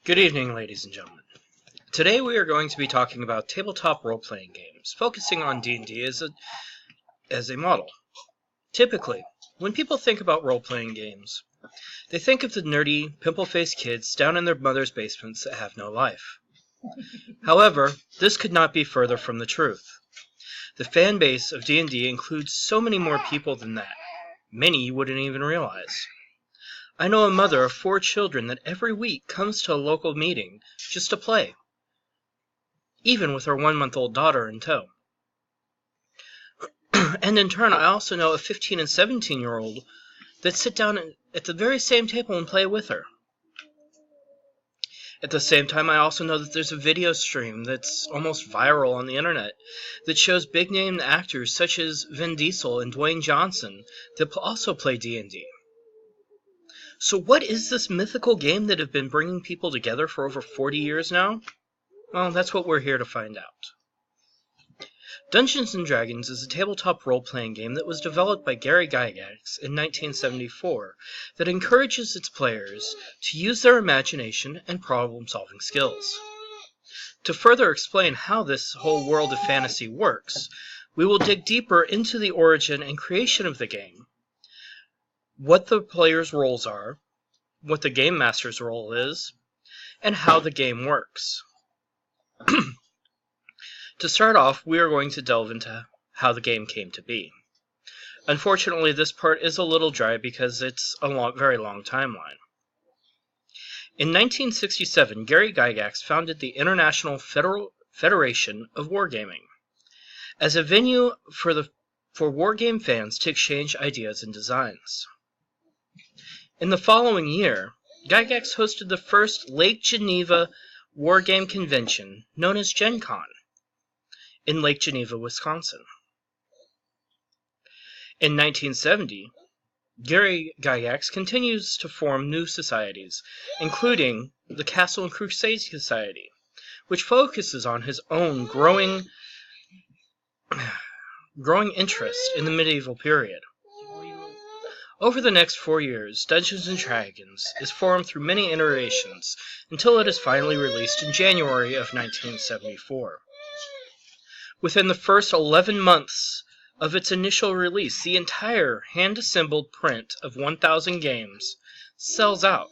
Good evening, ladies and gentlemen. Today we are going to be talking about tabletop role-playing games, focusing on D&D as a model. Typically, when people think about role-playing games, they think of the nerdy, pimple-faced kids down in their mother's basements that have no life. However, this could not be further from the truth. The fan base of D&D includes so many more people than that. Many you wouldn't even realize. I know a mother of 4 children that every week comes to a local meeting just to play, even with her 1-month-old daughter in tow. And in turn, I also know a 15 and 17-year-old that sit down at the very same table and play with her. At the same time, I also know that there's a video stream that's almost viral on the internet that shows big-name actors such as Vin Diesel and Dwayne Johnson that also play D&D. So what is this mythical game that have been bringing people together for over 40 years now? Well, that's what we're here to find out. Dungeons & Dragons is a tabletop role-playing game that was developed by Gary Gygax in 1974 that encourages its players to use their imagination and problem-solving skills. To further explain how this whole world of fantasy works, we will dig deeper into the origin and creation of the game, what the players' roles are, what the game master's role is, and how the game works. To start off, we are going to delve into how the game came to be. Unfortunately, this part is a little dry because it's a very long timeline. In 1967, Gary Gygax founded the International Federation of Wargaming as a venue for wargame fans to exchange ideas and designs. In the following year, Gygax hosted the first Lake Geneva wargame convention, known as Gen Con, in Lake Geneva, Wisconsin. In 1970, Gary Gygax continues to form new societies, including the Castle and Crusade Society, which focuses on his own growing interest in the medieval period. Over the next 4 years, Dungeons & Dragons is formed through many iterations until it is finally released in January of 1974. Within the first 11 months of its initial release, the entire hand-assembled print of 1,000 games sells out.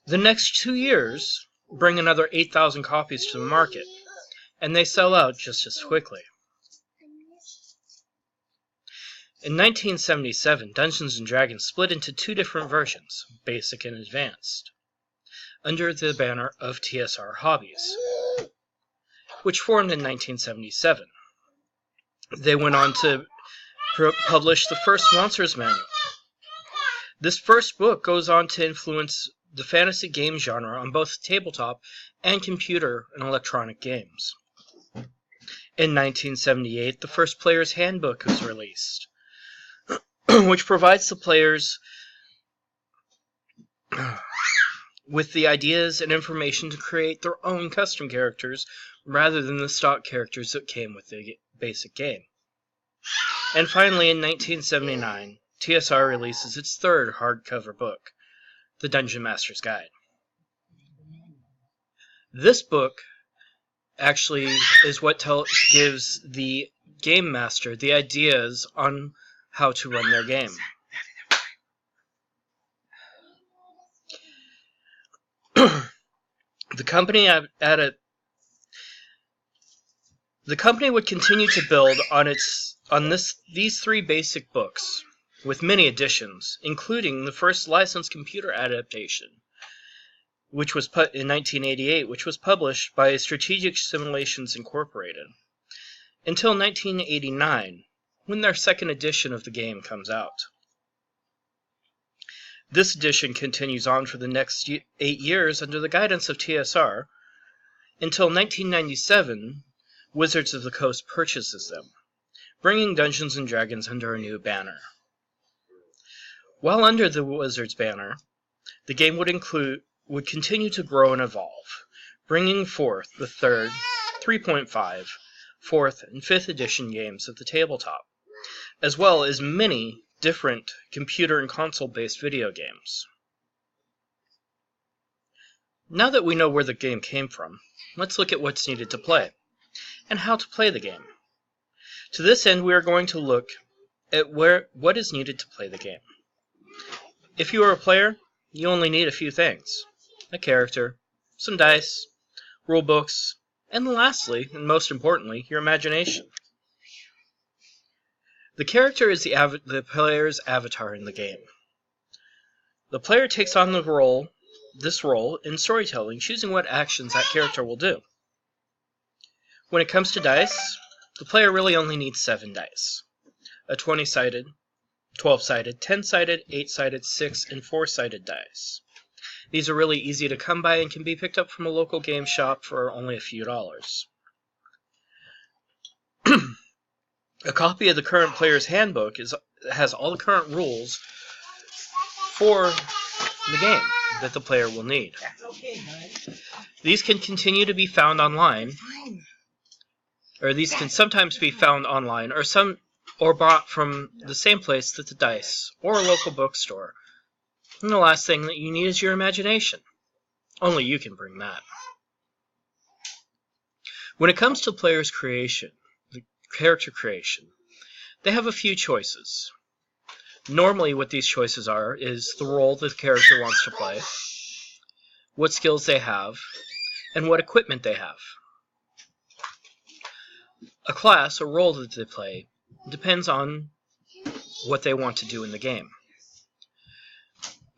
The next 2 years bring another 8,000 copies to the market, and they sell out just as quickly. In 1977, Dungeons & Dragons split into 2 different versions, Basic and Advanced, under the banner of TSR Hobbies, which formed in 1977. They went on to publish the first Monsters Manual. This first book goes on to influence the fantasy game genre on both tabletop and computer and electronic games. In 1978, the first Player's Handbook was released, which provides the players with the ideas and information to create their own custom characters rather than the stock characters that came with the basic game. And finally, in 1979, TSR releases its third hardcover book, The Dungeon Master's Guide. This book actually is what gives the game master the ideas on how to run their game. The company would continue to build on these 3 basic books, with many additions, including the first licensed computer adaptation, which was put in 1988, which was published by Strategic Simulations Incorporated, until 1989, when their second edition of the game comes out. This edition continues on for the next 8 years under the guidance of TSR, until 1997, Wizards of the Coast purchases them, bringing Dungeons & Dragons under a new banner. While under the Wizards banner, the game would continue to grow and evolve, bringing forth the 3rd, 3.5, 4th, and 5th edition games of the tabletop, as well as many different computer and console-based video games. Now that we know where the game came from, let's look at what's needed to play, and how to play the game. To this end, we are going to look at what is needed to play the game. If you are a player, you only need a few things: a character, some dice, rule books, and lastly, and most importantly, your imagination. The character is the player's avatar in the game. The player takes on this role in storytelling, choosing what actions that character will do. When it comes to dice, the player really only needs 7 dice. A 20-sided, 12-sided, 10-sided, 8-sided, 6, and 4-sided dice. These are really easy to come by and can be picked up from a local game shop for only a few dollars. A copy of the current player's handbook has all the current rules for the game that the player will need. These can continue to be found online, or these can sometimes be found online, or bought from the same place that the dice, or a local bookstore. And the last thing that you need is your imagination. Only you can bring that. When it comes to player's creation, the character creation, they have a few choices. Normally what these choices are is the role the character wants to play, what skills they have, and what equipment they have. A class, a role that they play, depends on what they want to do in the game.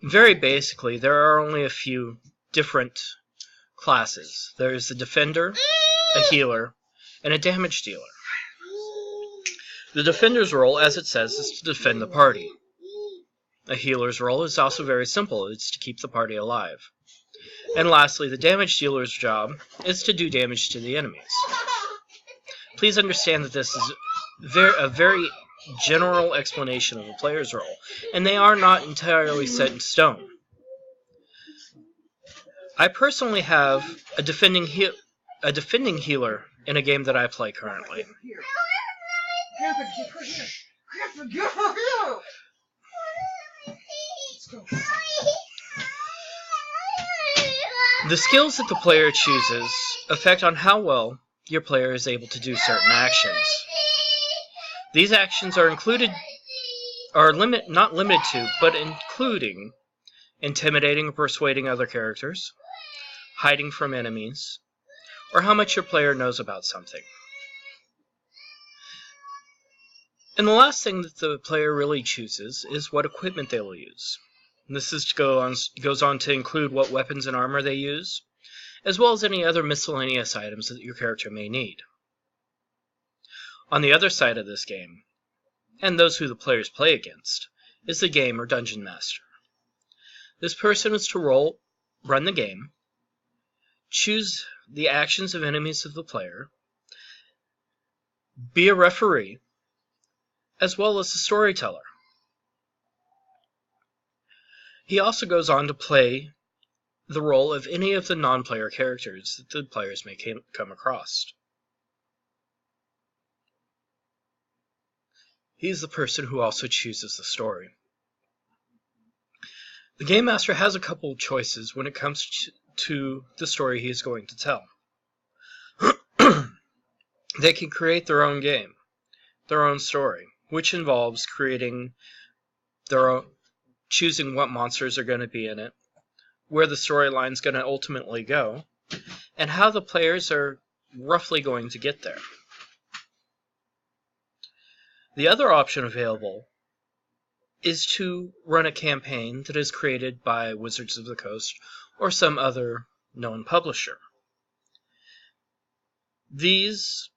Very basically, there are only a few different classes. There is the defender, a healer, and a damage dealer. The defender's role, as it says, is to defend the party. A healer's role is also very simple. It's to keep the party alive. And lastly, the damage dealer's job is to do damage to the enemies. Please understand that this is a very general explanation of a player's role, and they are not entirely set in stone. I personally have a defending healer in a game that I play currently. The skills that the player chooses affect on how well your player is able to do certain actions. These actions are not limited to, but including intimidating or persuading other characters, hiding from enemies, or how much your player knows about something. And the last thing that the player really chooses is what equipment they will use. This goes on to include what weapons and armor they use, as well as any other miscellaneous items that your character may need. On the other side of this game, and those who the players play against, is the game or dungeon master. This person is to run the game, choose the actions of enemies of the player, be a referee, as well as a storyteller. He also goes on to play the role of any of the non-player characters that the players may come across. He's the person who also chooses the story. The Game Master has a couple of choices when it comes to the story he is going to tell. They can create their own game, their own story, which involves choosing what monsters are going to be in it, where the storyline is going to ultimately go, and how the players are roughly going to get there. The other option available is to run a campaign that is created by Wizards of the Coast or some other known publisher. These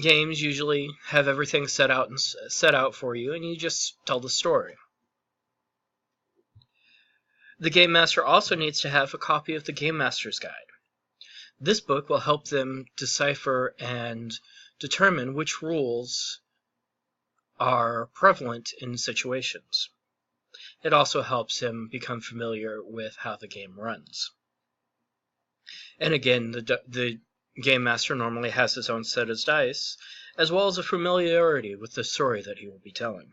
games usually have everything set out for you, and you just tell the story. The Game Master also needs to have a copy of the Game Master's Guide. This book will help them decipher and determine which rules are prevalent in situations. It also helps him become familiar with how the game runs. And again, the Game Master normally has his own set of dice, as well as a familiarity with the story that he will be telling.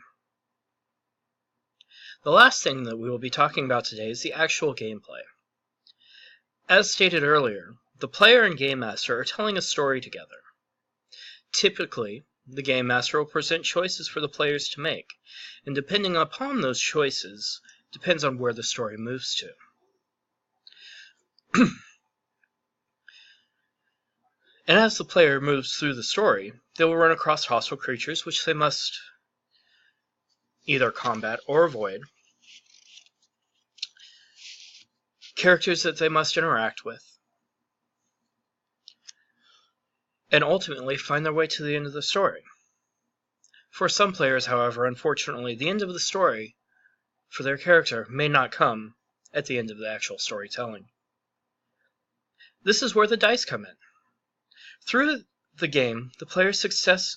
The last thing that we will be talking about today is the actual gameplay. As stated earlier, the player and game master are telling a story together. Typically, the game master will present choices for the players to make, and depending upon those choices, depends on where the story moves to. And as the player moves through the story, they will run across hostile creatures which they must either combat or avoid, characters that they must interact with, and ultimately find their way to the end of the story. For some players, however, unfortunately, the end of the story for their character may not come at the end of the actual storytelling. This is where the dice come in. Through the game, the player's success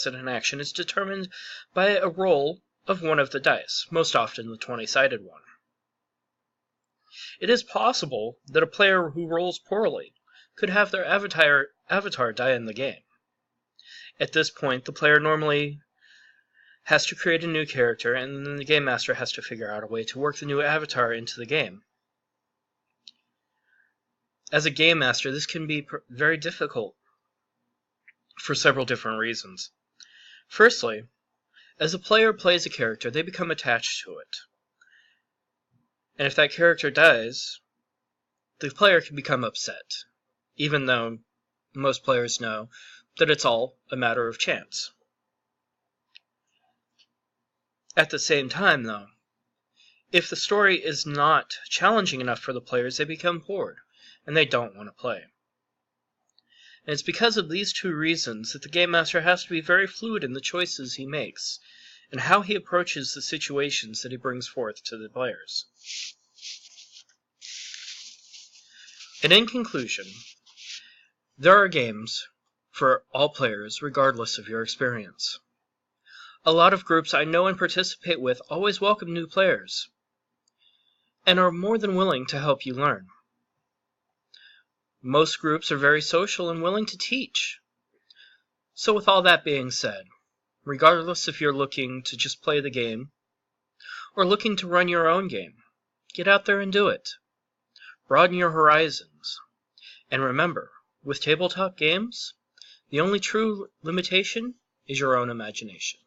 in an action is determined by a roll of one of the dice, most often the 20-sided one. It is possible that a player who rolls poorly could have their avatar die in the game. At this point, the player normally has to create a new character, and then the game master has to figure out a way to work the new avatar into the game. As a game master, this can be very difficult for several different reasons. Firstly, as a player plays a character, they become attached to it. And if that character dies, the player can become upset, even though most players know that it's all a matter of chance. At the same time, though, if the story is not challenging enough for the players, they become bored, and they don't want to play. And it's because of these two reasons that the Game Master has to be very fluid in the choices he makes, and how he approaches the situations that he brings forth to the players. And in conclusion, there are games for all players regardless of your experience. A lot of groups I know and participate with always welcome new players, and are more than willing to help you learn. Most groups are very social and willing to teach. So with all that being said, regardless if you're looking to just play the game, or looking to run your own game, get out there and do it. Broaden your horizons. And remember, with tabletop games, the only true limitation is your own imagination.